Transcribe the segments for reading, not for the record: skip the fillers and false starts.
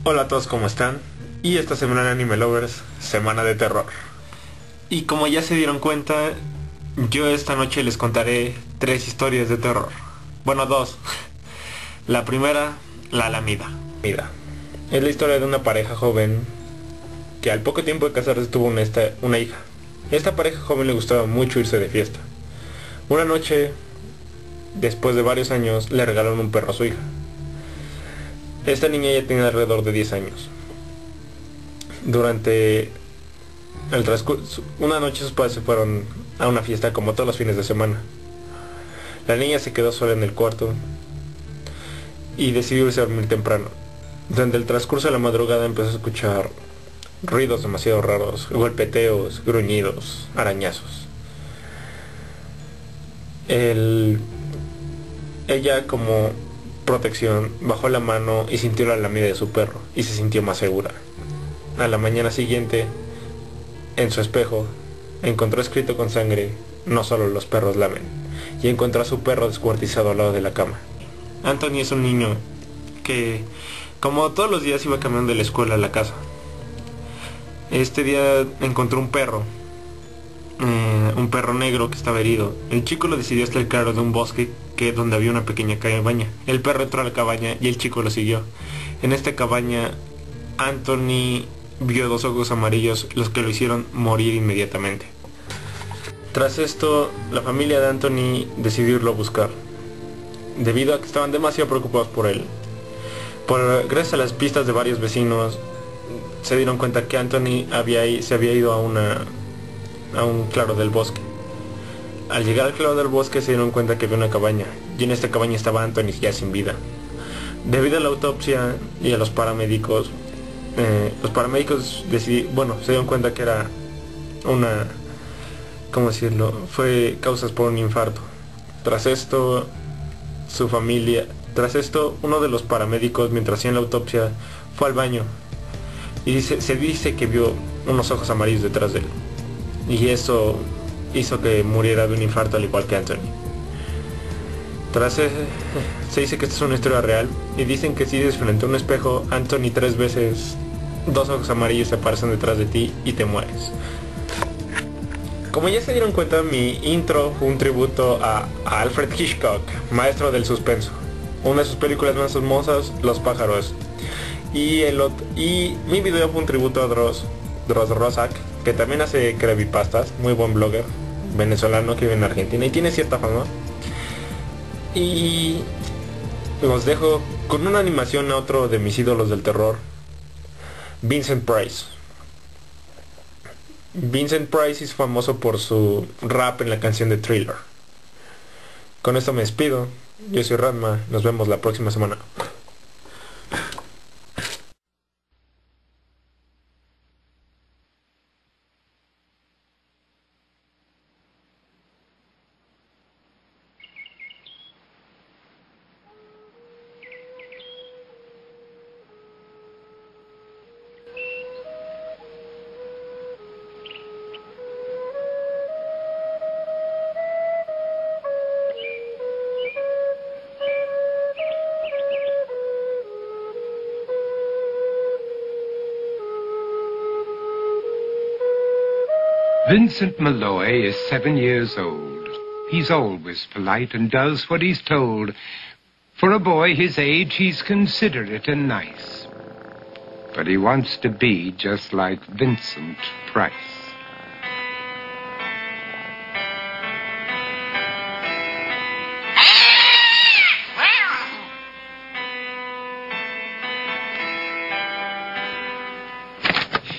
Hola a todos, ¿cómo están? Y esta semana en Anime Lovers, semana de terror. Y como ya se dieron cuenta, yo esta noche les contaré 3 historias de terror. Bueno, 2. La primera, La Alameda. Es la historia de una pareja joven que al poco tiempo de casarse tuvo una hija. A esta pareja joven le gustaba mucho irse de fiesta. Una noche, después de varios años, le regalaron un perro a su hija. Esta niña ya tenía alrededor de 10 años. Durante el transcurso, una noche sus padres se fueron a una fiesta como todos los fines de semana. La niña se quedó sola en el cuarto y decidió irse a dormir temprano. Durante el transcurso de la madrugada empezó a escuchar ruidos demasiado raros, golpeteos, gruñidos, arañazos. Ella, como protección, bajó la mano y sintió la lamida de su perro y se sintió más segura. A la mañana siguiente, en su espejo, encontró escrito con sangre: "No solo los perros lamen", y encontró a su perro descuartizado al lado de la cama. Anthony es un niño que, como todos los días, iba caminando de la escuela a la casa. Este día encontró un perro negro que estaba herido. El chico lo decidió acercar de un bosque donde había una pequeña cabaña. El perro entró a la cabaña y el chico lo siguió. En esta cabaña, Anthony vio 2 ojos amarillos, los que lo hicieron morir inmediatamente. Tras esto, la familia de Anthony decidió irlo a buscar, debido a que estaban demasiado preocupados por él. Gracias a las pistas de varios vecinos, se dieron cuenta que Anthony se había ido a un claro del bosque. Al llegar al claro del bosque se dieron cuenta que había una cabaña, y en esta cabaña estaba Anthony ya sin vida. Debido a la autopsia y a los paramédicos se dieron cuenta que era ¿cómo decirlo? Fue causas por un infarto. Tras esto, uno de los paramédicos, mientras hacían la autopsia, fue al baño y se dice que vio unos ojos amarillos detrás de él. Y eso hizo que muriera de un infarto, al igual que Anthony. Se dice que esta es una historia real, y dicen que si dices frente a un espejo, Anthony 3 veces, 2 ojos amarillos se aparecen detrás de ti y te mueres. Como ya se dieron cuenta, mi intro fue un tributo a Alfred Hitchcock, maestro del suspenso. Una de sus películas más famosas, Los pájaros. Y mi video fue un tributo a Dross Rosak, que también hace creepypastas, muy buen blogger venezolano que vive en Argentina y tiene cierta fama. Y los dejo con una animación a otro de mis ídolos del terror, Vincent Price. Vincent Price es famoso por su rap en la canción de Thriller. Con esto me despido. Yo soy Ranma. Nos vemos la próxima semana. Vincent Malloy is 7 years old. He's always polite and does what he's told. For a boy his age, he's considerate and nice. But he wants to be just like Vincent Price.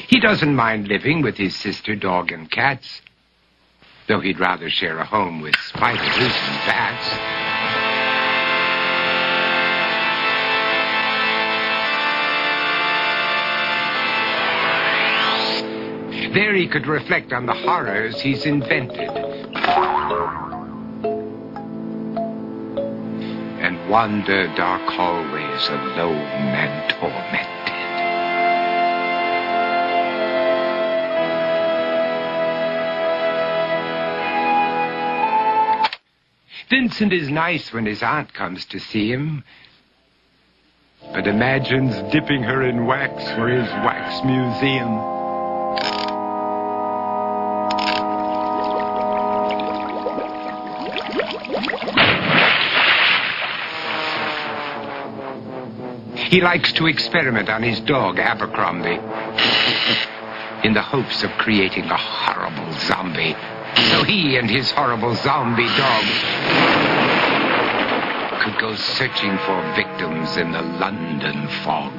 He doesn't mind living with his sister, dog, and cats, though he'd rather share a home with spiders and bats. There he could reflect on the horrors he's invented and wander dark hallways alone and tormented. Vincent is nice when his aunt comes to see him. but imagines dipping her in wax for his wax museum. He likes to experiment on his dog, Abercrombie, in the hopes of creating a horrible zombie. So he and his horrible zombie dog could go searching for victims in the London fog.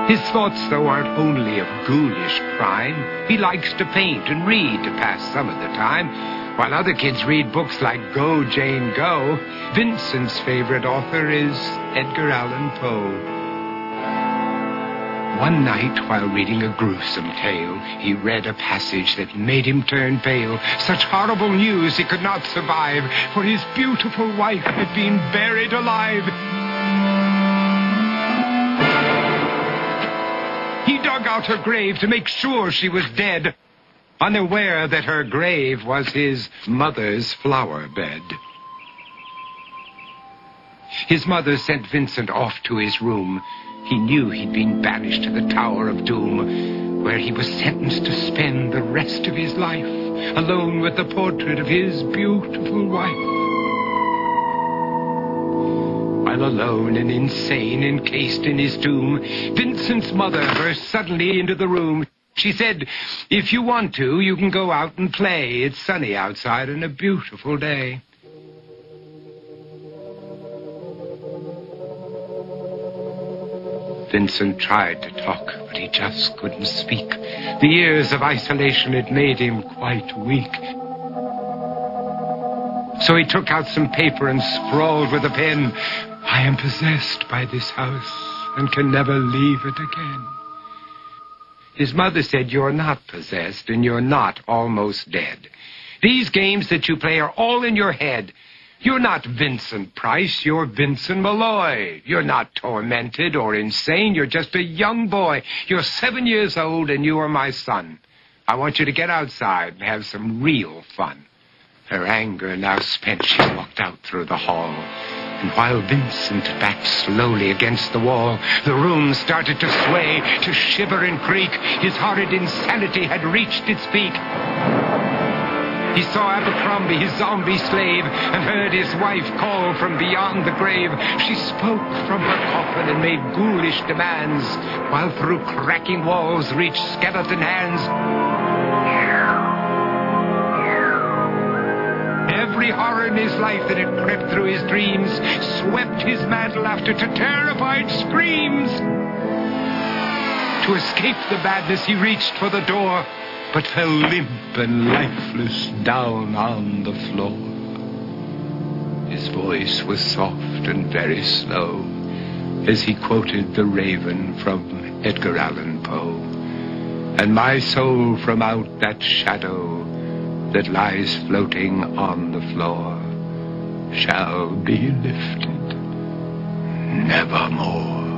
His thoughts, though, aren't only of ghoulish crime. He likes to paint and read to pass some of the time. While other kids read books like Go, Jane, Go, Vincent's favorite author is Edgar Allan Poe. One night, while reading a gruesome tale, he read a passage that made him turn pale. Such horrible news he could not survive, for his beautiful wife had been buried alive. He dug out her grave to make sure she was dead, unaware that her grave was his mother's flower bed. His mother sent Vincent off to his room. He knew he'd been banished to the Tower of Doom, where he was sentenced to spend the rest of his life alone with the portrait of his beautiful wife. While alone and insane, encased in his tomb, Vincent's mother burst suddenly into the room. She said, "If you want to, you can go out and play. It's sunny outside and a beautiful day." Vincent tried to talk, but he just couldn't speak. The years of isolation had made him quite weak. So he took out some paper and scrawled with a pen, "I am possessed by this house and can never leave it again." His mother said, "You're not possessed and you're not almost dead. These games that you play are all in your head. You're not Vincent Price, you're Vincent Malloy. You're not tormented or insane, you're just a young boy. You're 7 years old and you are my son. I want you to get outside and have some real fun." Her anger now spent, she walked out through the hall. And while Vincent backed slowly against the wall, the room started to sway, to shiver and creak. His horrid insanity had reached its peak. He saw Abercrombie, his zombie slave, and heard his wife call from beyond the grave. She spoke from her coffin and made ghoulish demands, while through cracking walls reached skeleton hands. Every horror in his life that had crept through his dreams swept his mad laughter to terrified screams. To escape the madness, he reached for the door, but fell limp and lifeless down on the floor. His voice was soft and very slow as he quoted The Raven from Edgar Allan Poe. "And my soul from out that shadow that lies floating on the floor shall be lifted nevermore."